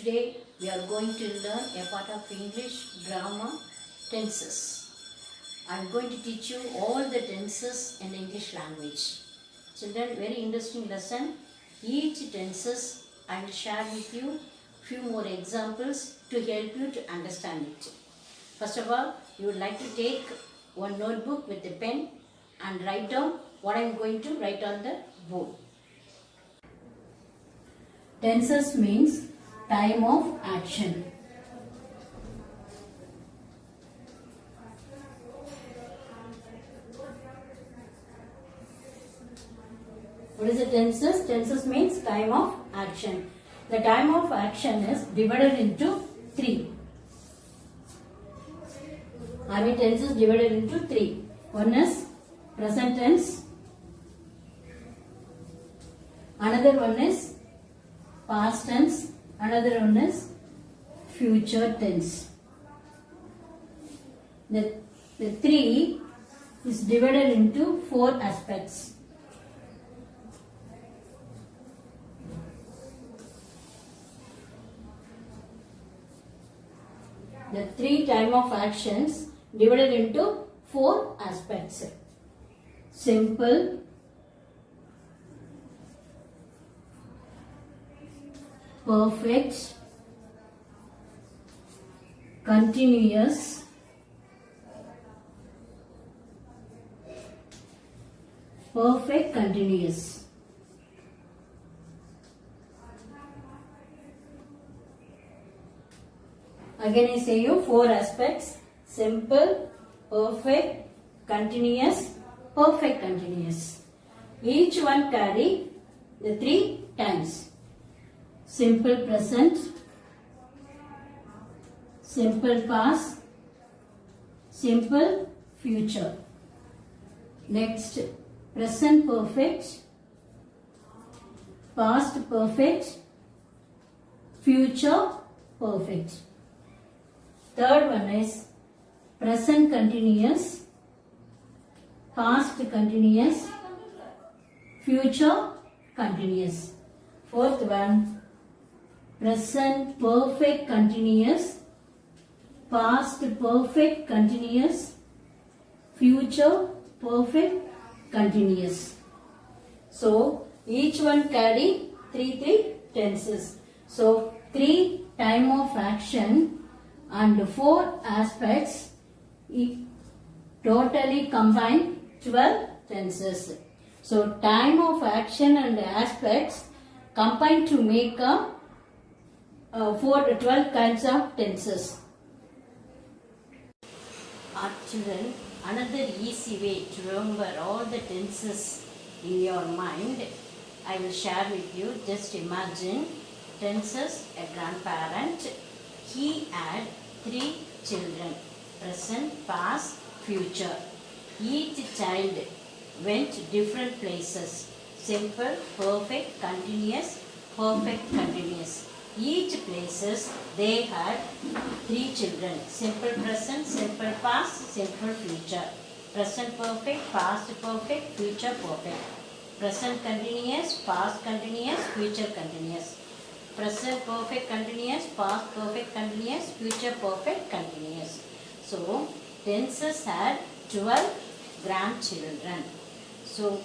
Today we are going to learn a part of English grammar, tenses. I am going to teach you all the tenses in English language. Children, very interesting lesson. Each tenses I will share with you few more examples to help you to understand it. First of all, you would like to take one notebook with a pen and write down what I am going to write on the board. Tenses means time of action. What is the tenses? Tenses means time of action. The time of action is divided into 3. I mean tenses divided into 3. One is present tense. Another one is past tense. Another one is future tense. The 3 is divided into 4 aspects. The 3 time of actions divided into 4 aspects. Simple, perfect, continuous, perfect continuous. Again I say you 4 aspects: simple, perfect, continuous, perfect continuous. Each one carry the 3 times. Simple present, simple past, simple future. Next, present perfect, past perfect, future perfect. Third one is present continuous, past continuous, future continuous. Fourth one, present perfect continuous, past perfect continuous, future perfect continuous. So each one carry 3 tenses. So 3 time of action and 4 aspects totally combine 12 tenses. So time of action and aspects combine to make 12 kinds of tenses. Children, another easy way to remember all the tenses in your mind, I will share with you. Just imagine tenses, a grandparent. He had 3 children, present, past, future. Each child went different places. Simple, perfect, continuous, perfect, continuous. Each places they had 3 children. Simple present, simple past, simple future. Present perfect, past perfect, future perfect. Present continuous, past continuous, future continuous. Present perfect continuous, past perfect continuous, future perfect continuous. So tenses had 12 grandchildren. So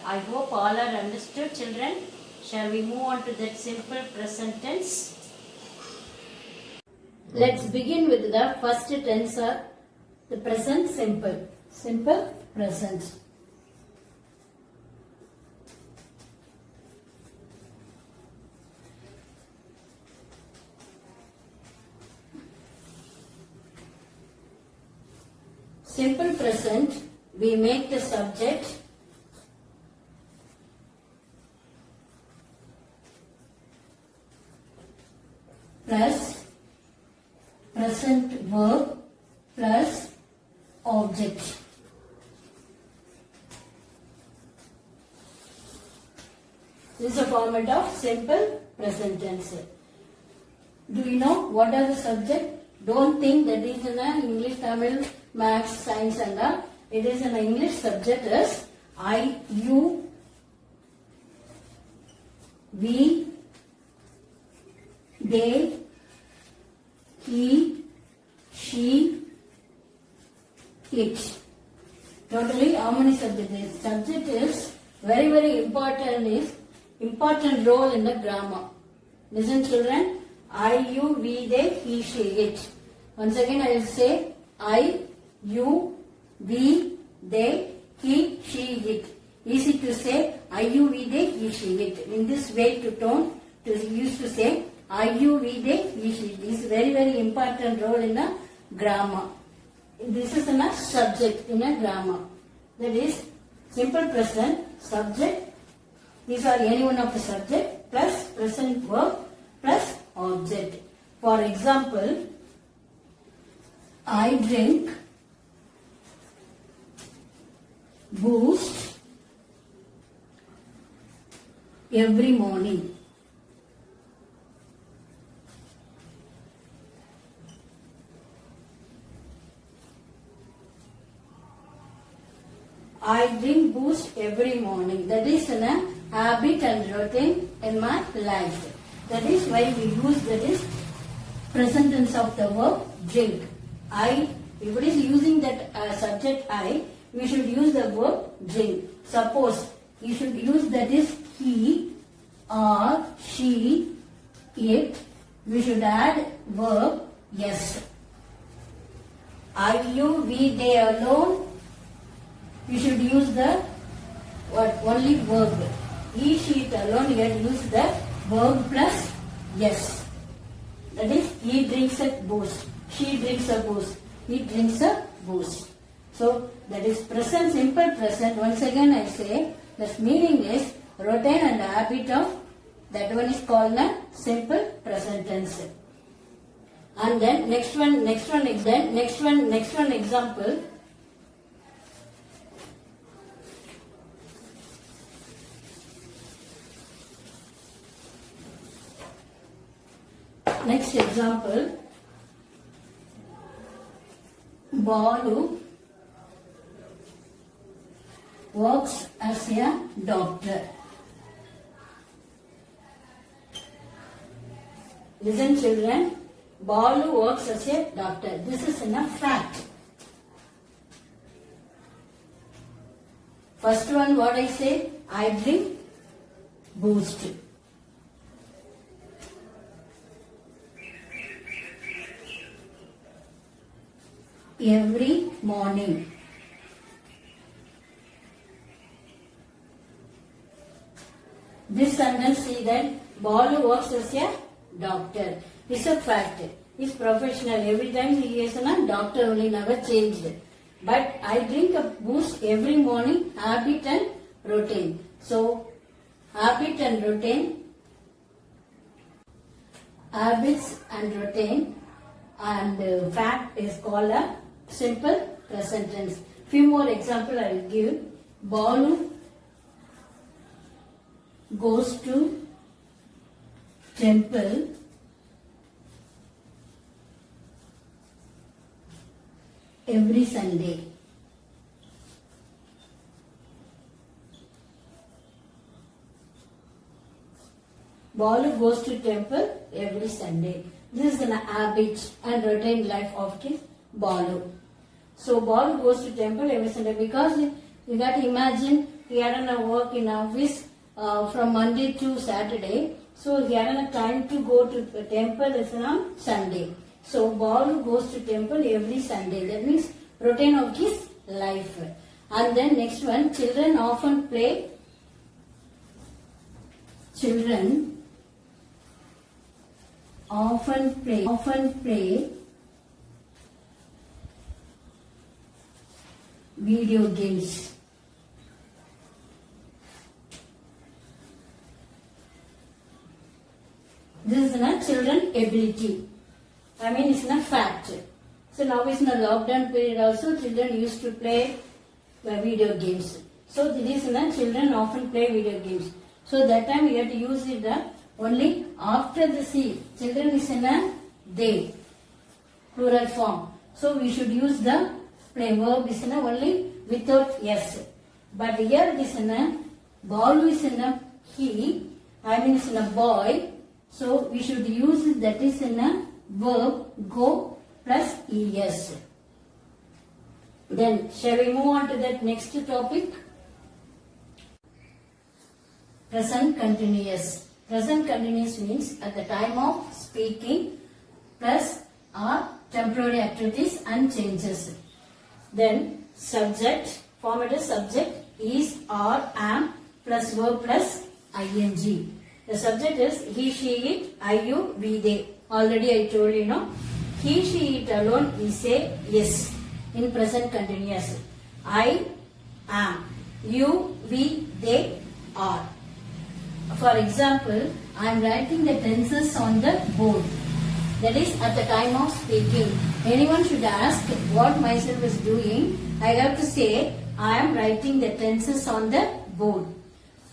I hope all are understood, children. Shall we move on to that simple present tense? Let's begin with the first tense, the present simple. Simple present. Simple present, we make the subject plus present verb plus object. This is a format of simple present tense. Do you know what are the subject? Don't think that is in a English, Tamil, Maths, Science and all. It is an English subject as I, you, we, they, he, she, it. Totally how many subjects? The subject is very important role in the grammar. Listen children, I, you, we, they, he, she, it. Once again I will say I, you, we, they, he, she, it. Easy to say I, you, we, they, he, she, it. In this way to tone, to use to say I, you, we, they, he, she. It is very important role in a grammar. This is in a subject in a grammar. That is simple present, subject. These are any one of the subject plus present verb plus object. For example, I drink Boost every morning. I drink Boost every morning. That is a habit and routine in my life. That is why we use that is present tense of the verb drink. I, if it is using that subject I, we should use the verb drink. Suppose you should use that is he or she, it, we should add verb yes. I, you, we, they alone, we should use the only verb. He, she, it alone, you have to use the verb plus yes. That is, he drinks a Boost. She drinks a Boost. He drinks a Boost. So, that is present, simple present. Once again I say, the meaning is routine and habit of, that one is called a simple present tense. And then next one example. Next example, Balu works as a doctor. Listen children, Balu works as a doctor. This is a fact. First one what I say, I drink Boost every morning. This sentence see that Balu works as a doctor. It's a fact. He's professional. Every time he is a doctor only, never changed. But I drink a Boost every morning, habit and routine. So, habit and routine, habits and routine, and fact is called a simple present tense. Few more example I will give. Balu goes to temple every Sunday. Balu goes to temple every Sunday. This is an habit and routine life of Balu. So Balu goes to temple every Sunday because you got to imagine he had a work in office from Monday to Saturday. So he had a time to go to the temple is on Sunday. So Balu goes to temple every Sunday. That means routine of his life. And then next one, children often play video games. This is not children ability. I mean it's not fact. So now it's in the lockdown period also children used to play video games. So this is not children often play video games. So that time we have to use it only after the C. Children is in a they, plural form. So we should use the play verb is in a only without yes. But here it is in a Balu is in a he. I mean it's in a boy. So we should use it, that is in a verb go plus es. Then shall we move on to that next topic? Present continuous. Present continuous means at the time of speaking plus or temporary activities and changes. Then subject, formative subject is or am plus verb plus ing. The subject is he, she, it, I, you, we, they. Already I told you, no. He, she, it alone we say yes in present continuous. I am. You, we, they are. For example, I am writing the tenses on the board. That is at the time of speaking. Anyone should ask what myself is doing. I have to say I am writing the tenses on the board.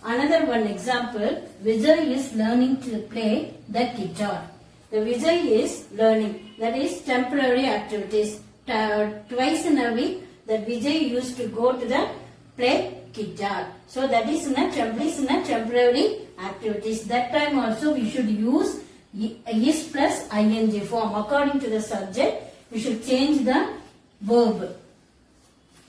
Another one example, Vijay is learning to play the guitar. The Vijay is learning. That is temporary activities. Twice in a week that Vijay used to go to the play guitar. So that is in a temporary activities. That time also we should use is plus ing form. According to the subject, we should change the verb.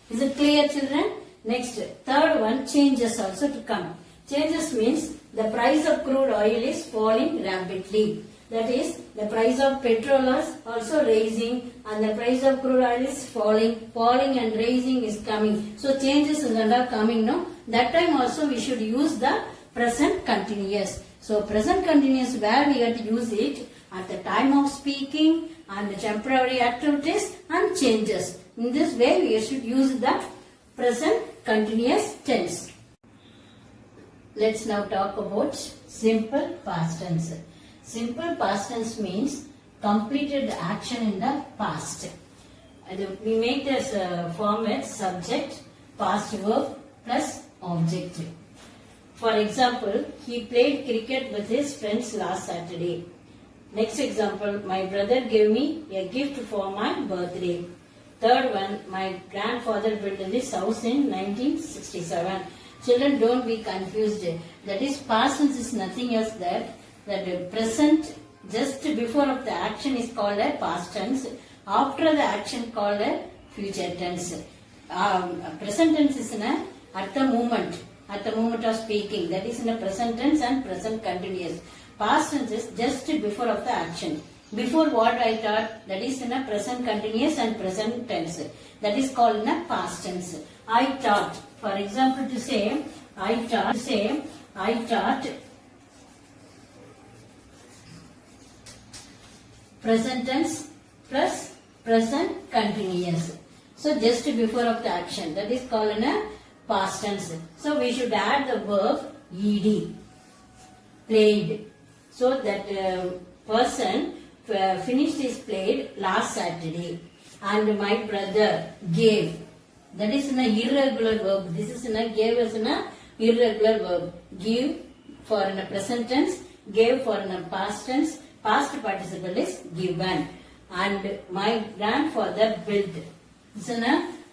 Is it clear, children? Next, third one, changes also to come. Changes means the price of crude oil is falling rapidly. That is, the price of petrol is also raising and the price of crude oil is falling and raising is coming. So changes are coming, no? That time also we should use the present continuous. So present continuous, where we have to use it at the time of speaking and the temporary activities and changes. In this way we should use the present continuous tense. Let's now talk about simple past tense. Simple past tense means completed action in the past. We make this format subject, past verb plus object. For example, he played cricket with his friends last Saturday. Next example, my brother gave me a gift for my birthday. Third one, my grandfather built this house in 1967. Children, don't be confused. That is, past tense is nothing else that the present just before of the action is called a past tense. After the action called a future tense. Present tense is at the moment of speaking. That is in a present tense and present continuous. Past tense is just before of the action. Before what I taught, that is in a present continuous and present tense. That is called in a past tense. I taught. For example, to say I taught. Present tense plus present continuous. So just before of the action, that is called in a past tense. So we should add the verb ed, played. So that person finished his played last Saturday. And my brother gave. That is an irregular verb. This is gave as an irregular verb. Give for in a present tense, gave for in a past tense. Past participle is given. And my grandfather built. This is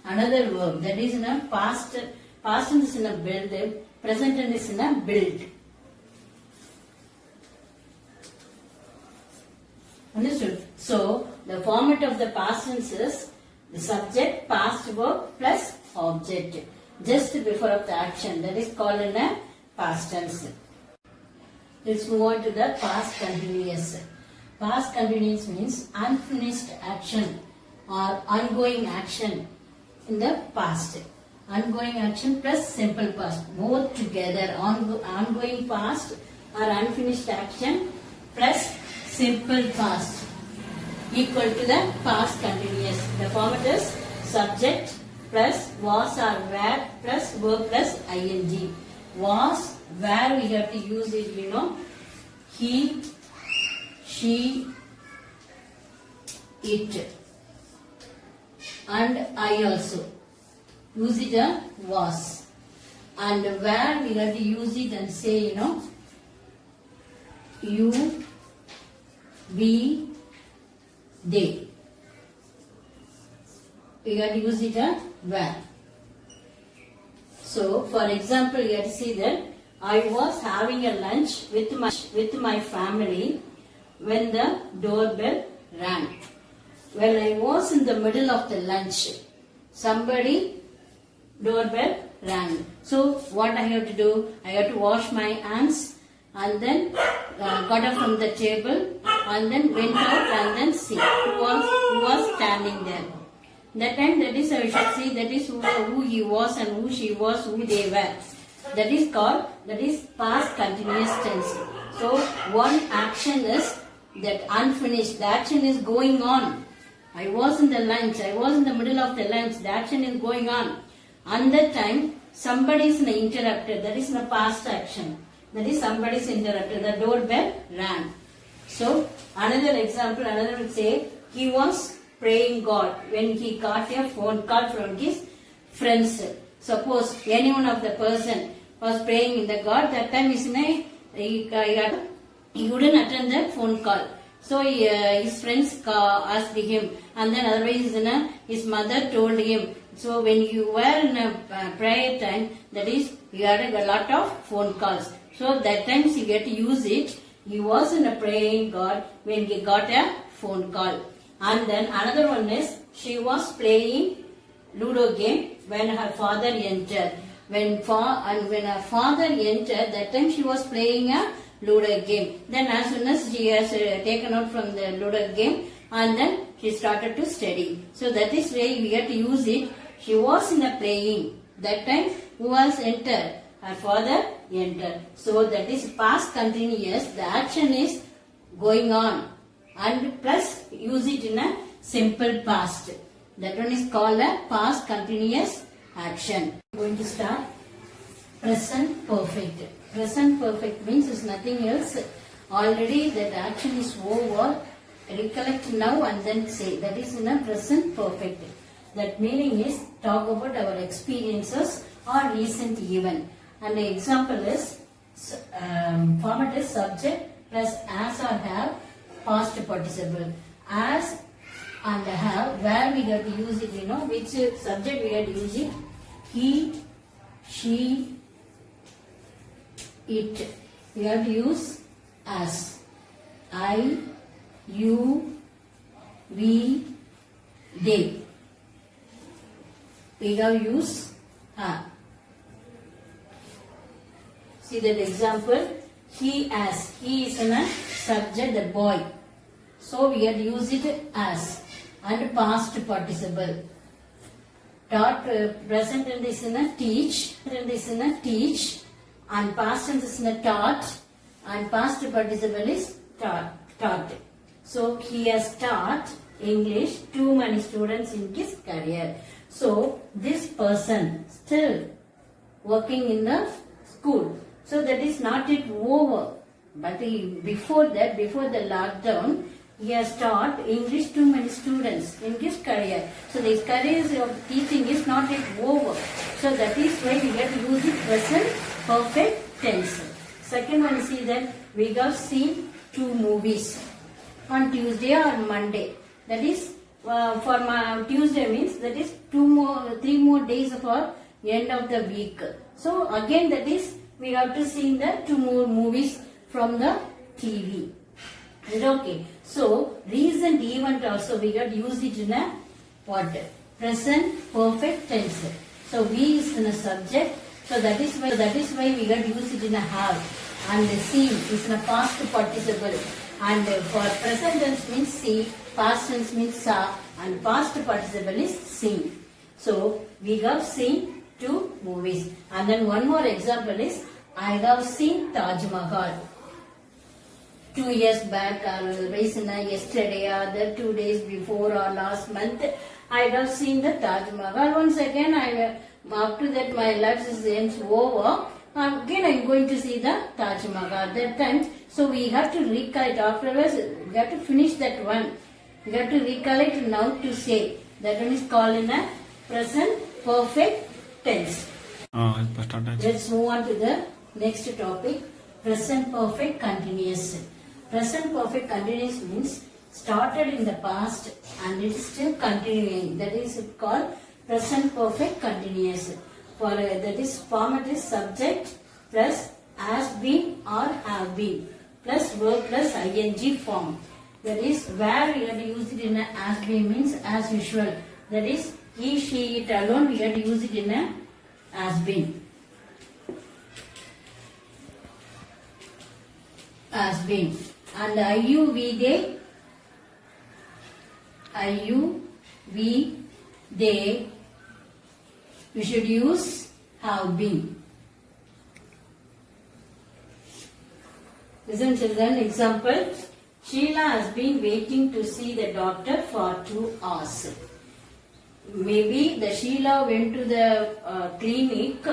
another verb. That is in a past tense is in a build. Present tense is in a built. Understood? So the format of the past tense is the subject, past verb plus object. Just before of the action. That is called in a past tense. Let's move on to the past continuous. Past continuous means unfinished action or ongoing action in the past. Ongoing action plus simple past. Both together. Ongoing past or unfinished action plus simple past equal to the past continuous. The format is subject plus was or were plus verb plus ing. Was, where we have to use it, he, she, it, and I also. Use it was. And where we have to use it and say, you, we, they. We have to use it where. So, for example, you have to see that I was having a lunch with my family when the doorbell rang. When I was in the middle of the lunch, somebody doorbell rang. So what I have to do? I have to wash my hands and then got up from the table and then went out and then see who was standing there. That time, that is, I should see that is who he was and who she was, who they were. That is called, that is past continuous tense. So one action is that unfinished. The action is going on. I was in the lunch. I was in the middle of the lunch. The action is going on. And that time, somebody is interrupted. That is in the past action. That is somebody is interrupted. The doorbell rang. So another example, another would say, he was praying God when he got a phone call from his friends. Suppose any one of the person was praying in the God, that time he wouldn't attend the phone call. So his friends asked him, and then otherwise his mother told him. So when you were in a prayer time, that is, you had a lot of phone calls. So that times you get to use it. He was in a praying God when he got a phone call. And then another one is, she was playing Ludo game when her father entered. When her father entered, that time she was playing a Ludo game. Then as soon as she has taken out from the Ludo game, and then she started to study. So that is why we have to use it. She was in a playing. That time who was entered? Her father entered. So that is past continuous. The action is going on. And plus use it in a simple past. That one is called a past continuous action. We are going to start present perfect. Present perfect means is nothing else. Already that action is over. Recollect now and then say. That is in a present perfect. That meaning is talk about our experiences or recent event. And the example is format is subject plus as or have past participle. As and have, where we have to use it, which subject we have to use it. He, she, it. We have to use as. I, you, we, they. We have to use her. See that example. He as. He is in a subject, the boy. So we have to use it as. And past participle. Taught, present tense is in a teach. Present is in a teach. And past tense is in a taught. And past participle is taught. So he has taught English to many students in his career. So this person still working in the school. So that is not yet over. But before that, before the lockdown, he has taught English to many students in his career. So his career of teaching is not yet over. So that is why we get to use it present perfect tense. Second one, see that we have seen 2 movies on Tuesday or Monday. That is for my Tuesday means that is 3 more days for end of the week. So again that is we have to see the 2 more movies from the TV. Okay. So recent event also we got to use it in a what? Present perfect tense. So we is in a subject. So that is why we got to use it in a have. And see is in a past participle. And for present tense means see, past tense means saw, and past participle is seen. So we have seen 2 movies. And then one more example is I have seen Taj Mahal. 2 years back or yesterday or the 2 days before or last month, I have seen the Taj Mahal. Once again, after that my life is over. Again I am going to see the Taj Mahal that time. So we have to recollect afterwards. We have to finish that one. We have to recollect now to say. That one is called in a present perfect tense. Let's move on to the next topic. Present perfect continuous. Present perfect continuous means started in the past and it is still continuing. That is called present perfect continuous. For that is format is subject plus has been or have been plus verb plus ing form. That is where we have to use it in a has been means as usual. That is he, she, it alone we have to use it in a has been. Has been. And IU, we, they. IU, we, they. We should use have been. Listen children, example. Sheila has been waiting to see the doctor for 2 hours. Maybe the Sheila went to the clinic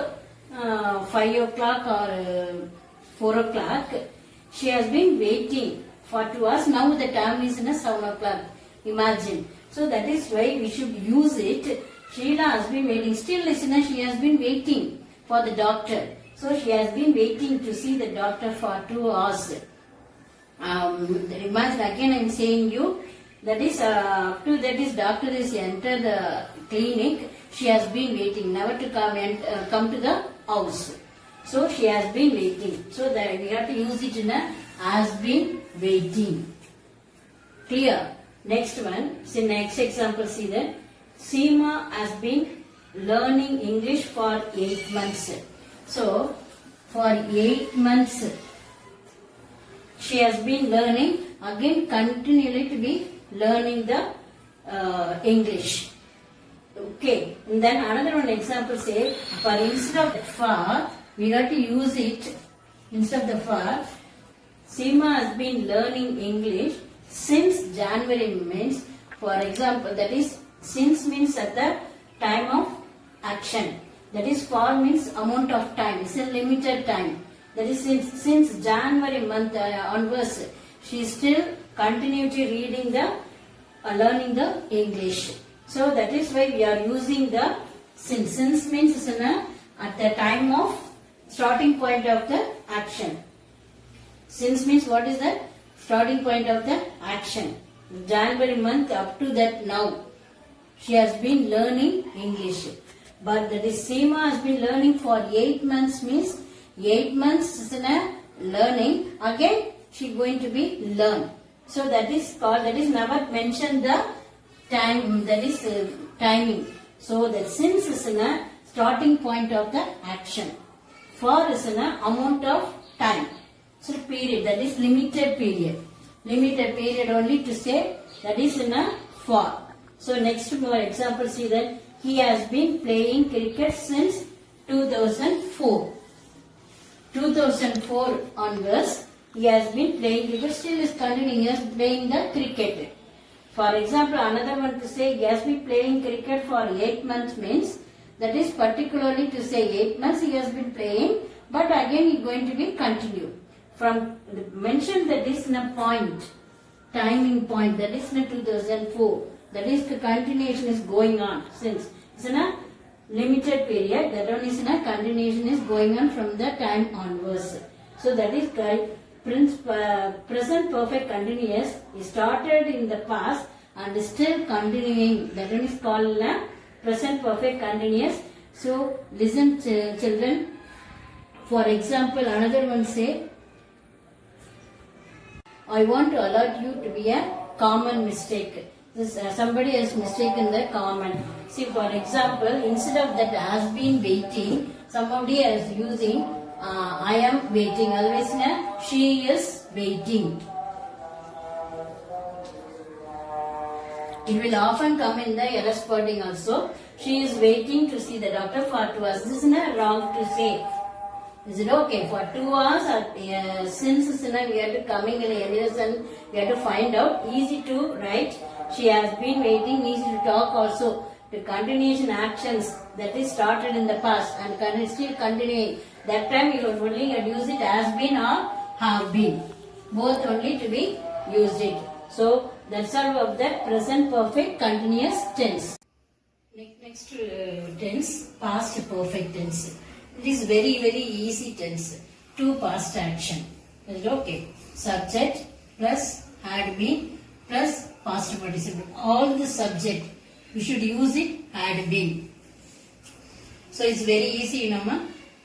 5 o'clock or 4 o'clock. She has been waiting for 2 hours. Now the time is 7 o'clock. Imagine. So that is why we should use it. Sheila has been waiting. Still listener, she has been waiting for the doctor. So she has been waiting to see the doctor for 2 hours. Imagine again I am saying you, that is up to that is doctor is enter the clinic, she has been waiting never to come and come to the house. So she has been waiting. So that we have to use it in a has been waiting. Clear? Next one, see next example, see that Seema has been learning English for 8 months. So for 8 months she has been learning, again continually to be learning the English. Okay, and then another one example say, for instead of the for, we have to use it, instead of the for, Seema has been learning English since January means, for example, that is since means at the time of action. That is for means amount of time, it's a limited time. That is since January month onwards, she is still continuously reading the learning the English. So that is why we are using the since. Since means at the time of starting point of the action. Since means what is that? Starting point of the action. January month up to that now, she has been learning English. But that is Seema has been learning for 8 months means 8 months is in a learning. Again she going to be learn. So that is called, that is never mentioned the time, that is timing. So that since is in a starting point of the action. For is in a amount of time. So period, that is limited period. Limited period only to say, that is in a for. So next more example, see that he has been playing cricket since 2004. 2004 onwards, he has been playing cricket, still is continuing, he is playing the cricket. For example, another one to say he has been playing cricket for 8 months means, that is particularly to say 8 months he has been playing, but again he is going to be continue. From mention that is in a point, timing point, that is in 2004. That is the continuation is going on since. It's in a limited period, that one is in a continuation is going on from the time onwards. So that is present perfect continuous is started in the past and is still continuing. That one is called a present perfect continuous. So listen children. For example, another one say, I want to alert you to be a common mistake. This, somebody has mistaken the common. See, for example, instead of that has been waiting, somebody is using I am waiting. Otherwise, she is waiting. It will often come in the error spotting also. She is waiting to see the doctor for 2 hours. This is wrong to say. Is it okay? For 2 hours, since we have to coming in and we have to find out. Easy to write. She has been waiting. Easy to talk also. The continuation actions that is started in the past and still continuing. That time you will only use it as been or have been. Both only to be used it. So that's all of the present perfect continuous tense. Next tense, past perfect tense. It is very easy tense. To past action. Is it okay? Subject plus had been plus past participle. All the subject we should use it had been. So it's very easy,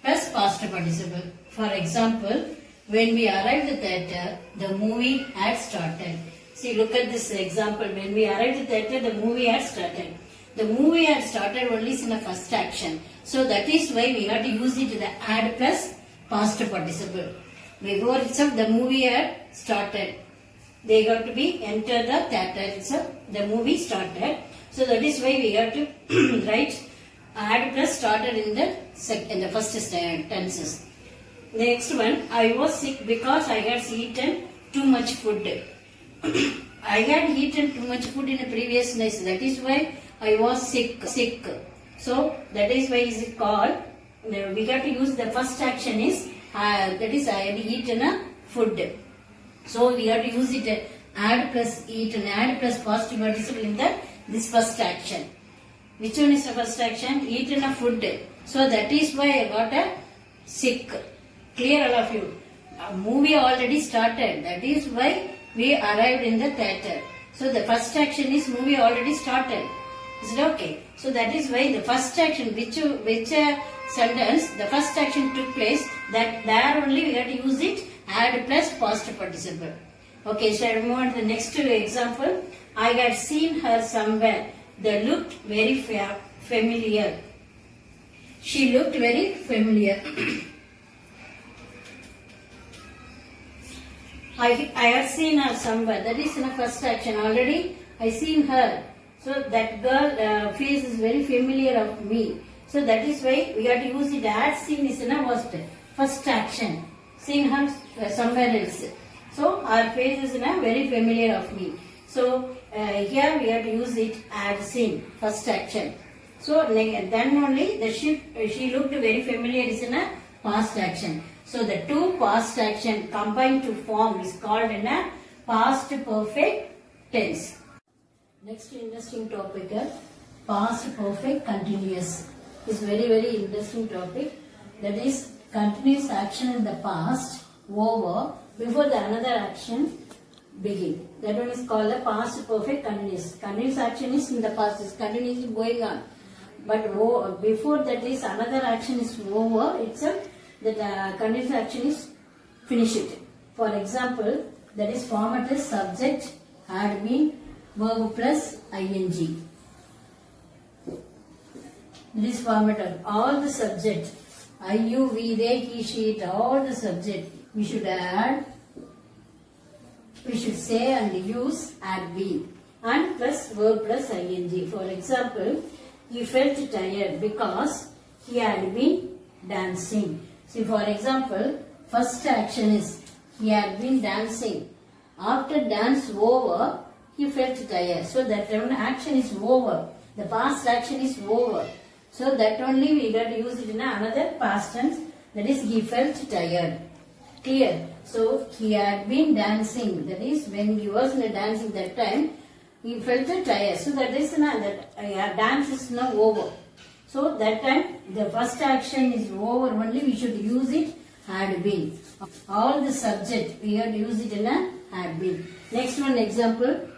plus past participle. For example, when we arrived at the theatre, the movie had started. See, look at this example. When we arrived at the theatre, the movie had started. The movie had started only in the first action. So that is why we have to use it in the had plus past participle. Before itself, the movie had started. They got to be enter the theatre itself. The movie started. So that is why we have to write had plus started in the first tenses. Next one, I was sick because I had eaten too much food. I had eaten too much food in the previous night. That is why I was sick. So that is why is it called. We got to use the first action is that is I had eaten a food. So we have to use it add plus eaten, add plus past participle in this first action. Which one is the first action? Eaten a food. So that is why I got a sick. Clear all of you? A movie already started. That is why we arrived in the theatre. So the first action is movie already started. Is it okay? So that is why the first action, which sentence, the first action took place, that there only we have to use it add plus past participle. Okay, so I move on to the next example. I had seen her somewhere. They looked very familiar. She looked very familiar. I had seen her somewhere. That is in the first action. Already I seen her. So that girl face is very familiar of me. So that is why we have to use it as seen is in a first action. Seen her somewhere else. So her face is in a very familiar of me. So here we have to use it as seen, first action. So then only the she looked very familiar is in a past action. So the two past action combined to form is called in a past perfect tense. Next interesting topic is past perfect continuous. It's very interesting topic. That is continuous action in the past over before the another action begin. That one is called the past perfect continuous. Continuous action is in the past, is continuously going on. But before that is another action is over, itself the continuous action is finished. For example, that is formative subject had been verb plus ing. This formative, all the subject, I, you, we, they, he, she, it, all the subject, we should add, we should say and use had been and plus verb plus ing. For example, he felt tired because he had been dancing. See, for example, first action is he had been dancing. After dance over, he felt tired. So that one action is over. The past action is over. So that only we got to use it in another past tense. That is he felt tired. Clear? So he had been dancing. That is when he was in the dancing that time, he felt tired. So that is that dance is now over. So that time the first action is over only, we should use it had been. All the subject we have to use it in a had been. Next one example.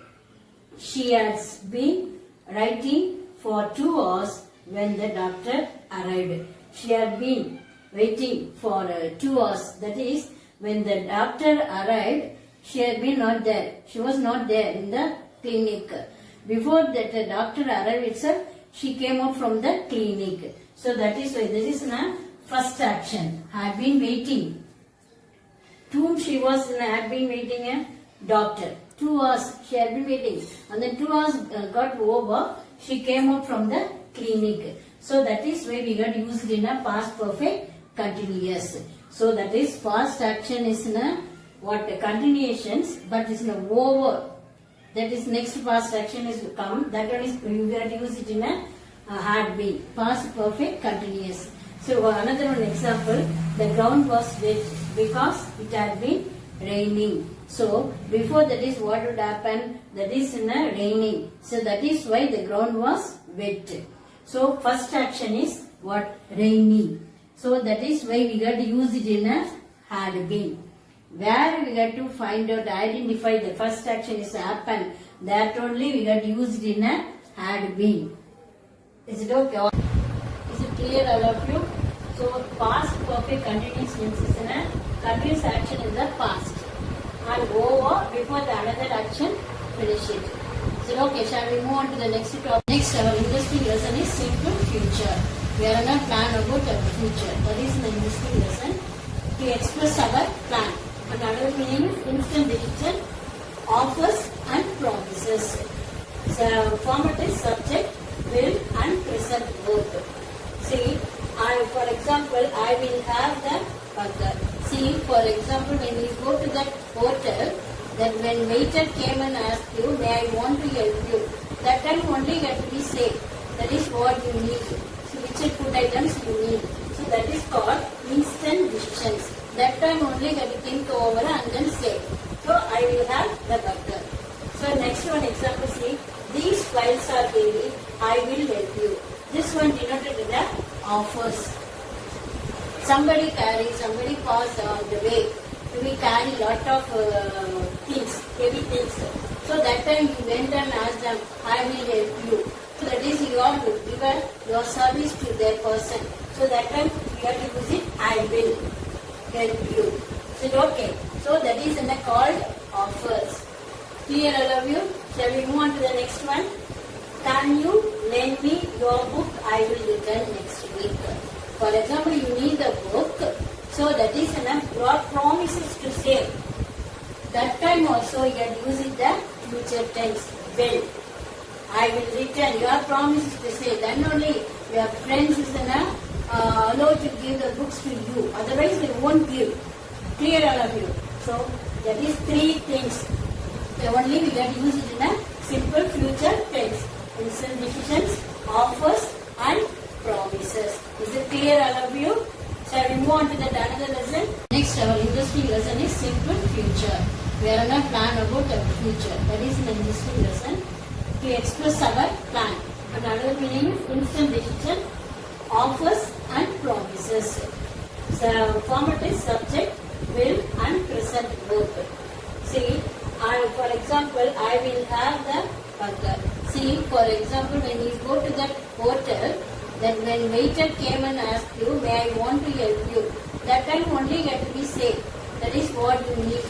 She has been writing for 2 hours when the doctor arrived. She had been waiting for 2 hours. That is when the doctor arrived, she had been not there. She was not there in the clinic. Before that the doctor arrived itself, she came out from the clinic. So that is why this is a first action. Had been waiting. To whom she was had been waiting a doctor. 2 hours she had been waiting. And then 2 hours got over. She came out from the clinic. So that is why we got used in a past perfect continuous. So that is past action is in a continuations, but is in a over. That is next past action is to come. That one is you got to use it in a had been. Past perfect continuous. So another one example. The ground was wet because it had been raining. So before that is what would happen? That is in a raining. So that is why the ground was wet. So first action is what? Rainy. So that is why we got to use it in a had been. Where we got to find out, identify the first action is happen. That only we got to use it in a had been. Is it okay? Is it clear all of you? So past perfect continuous tense is in a continuous action in the past. And over before the another action, finish it. So okay, shall we move on to the next topic? Next, our interesting lesson is simple future. We are going to plan about our future. That is an interesting lesson to express our plan. And another meaning is instant decision, offers and promises. So format is subject, will and present both. See, for example, I will have the burger. See, for example, when you go to that hotel, then when waiter came and asked you, may I want to help you? That time only you have to be safe. That is what you need. So which food items you need. So that is called instant decisions. That time only you have to think over and then say. So I will have the burger. So next one example, see, these files are heavy, I will help you. This one denoted the offers. Somebody carry, somebody pass on the way. We carry lot of things, heavy things. So that time you went and asked them, I will help you. So that is you are to give your service to that person. So that time you have to use it, I will help you. So okay. So that is in the called offers. Clear all of you? Shall we move on to the next one? Can you lend me your book? I will return next week. For example, you need the book. So that is enough. Your promises to say. That time also you are using the future tense. Will. I will return. Your promises to say. Then only your friends is allowed to give the books to you. Otherwise they won't give. Clear all of you. So that is three things. Only we can use it in a simple future tense. Instant decisions, offers and promises. Is it clear all of you? Shall we move on to that another lesson? Next, our interesting lesson is simple future. We are going to plan about our future. That is an interesting lesson to express our plan. And another meaning is instant decision, offers and promises. The format is subject, will and present both. See, for example, I will have the burger. See, for example, when you go to that hotel, then when waiter came and asked you, may I want to help you? That time only you have to be safe. That is what you need.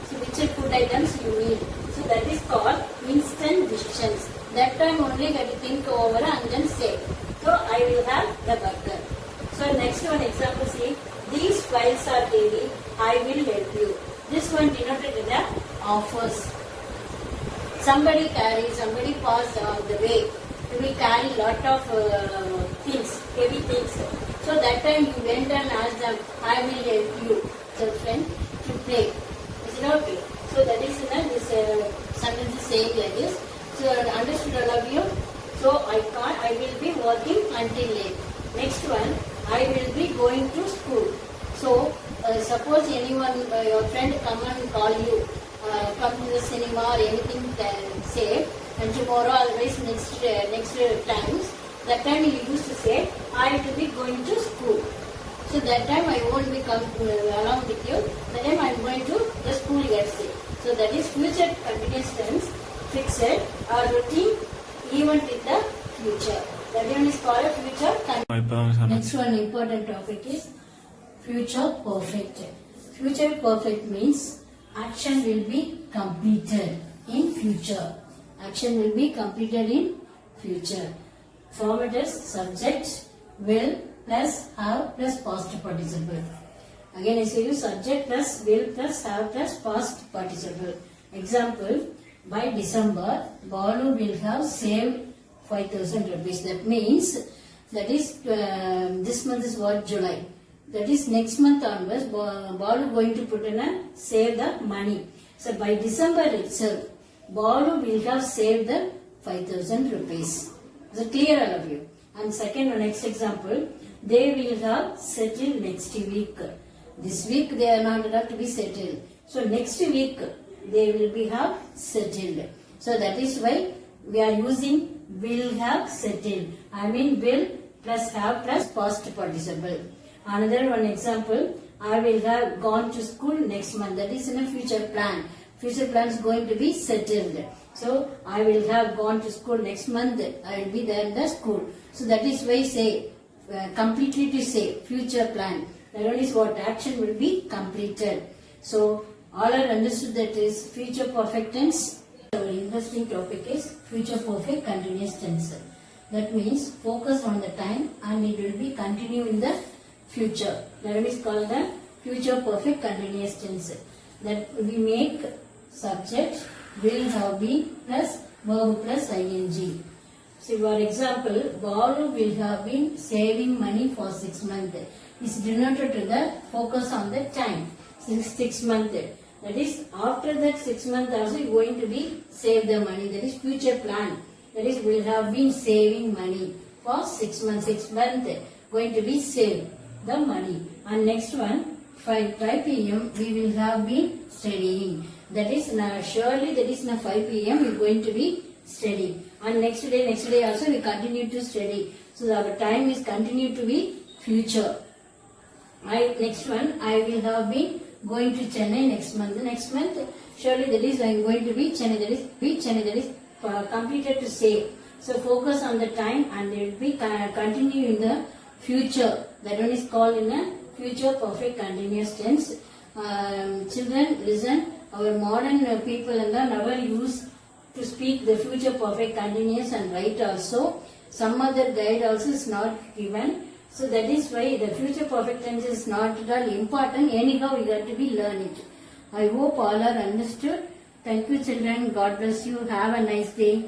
So which food items you need. So that is called instant decisions. That time only you have to think over and then say. So I will have the burger. So next one example, see, these files are heavy, I will help you. This one denoted the offers. Somebody carry, somebody pass on the way. We carry lot of things, heavy things. So that time you went and asked them, I will help you, so friend, to play. Is it okay? So that is this sentence is saying like this. So understood all of you? So I will be working until late. Next one, I will be going to school. So suppose anyone, your friend come and call you, come to the cinema or anything, say, and tomorrow otherwise next times, that time you used to say, I will be going to school. So that time I won't be come along with you, that time I am going to the school yesterday. So that is future continuous tense, fixed or routine event in the future. That one is called a future continuous. Next one important topic is future perfect. Future perfect means action will be completed in future. Action will be completed in future. Format is subject, will plus have plus past participle. Again I say you subject plus will plus have plus past participle. Example, by December, Balu will have saved 5,000 rupees. That means, that is, this month is what, July. That is next month onwards, Balu going to put in a save the money. So by December itself, Balu will have saved the 5,000 rupees. Is it clear all of you? And second, next example, they will have settled next week. This week they are not allowed to be settled. So next week they will be have settled. So that is why we are using will have settled. I mean will plus have plus past participle. Another one example, I will have gone to school next month. That is in a future plan. Future plan is going to be settled. So I will have gone to school next month. I will be there in the school. So that is why say completely to say, future plan. That one is what action will be completed. So all are understood that is future perfect tense. Our interesting topic is future perfect continuous tense. That means focus on the time and it will be continue in the future. That is called the future perfect continuous tense. That we make subject will have been plus verb plus ing. So for example, Balu will have been saving money for 6 months. Is denoted to the focus on the time. 6 months. That is after that 6 months also you are going to be save the money. That is future plan. That is will have been saving money for 6 months. 6 months going to be save the money. And next one 5 p.m. we will have been studying. That is surely that is 5 p.m. we are going to be studying. And next day also we continue to study. So our time is continue to be future. Next one, I will have been going to Chennai next month. Next month, surely that is I am going to be Chennai. That is completed to say. So focus on the time and it will be continue in the future. That one is called in a future perfect continuous tense. Children, listen. Our modern people never use to speak the future perfect continuous and write also. Some other guide also is not given. So that is why the future perfect tense is not at all important. Anyhow, we got to be learn it. I hope all are understood. Thank you, children. God bless you. Have a nice day.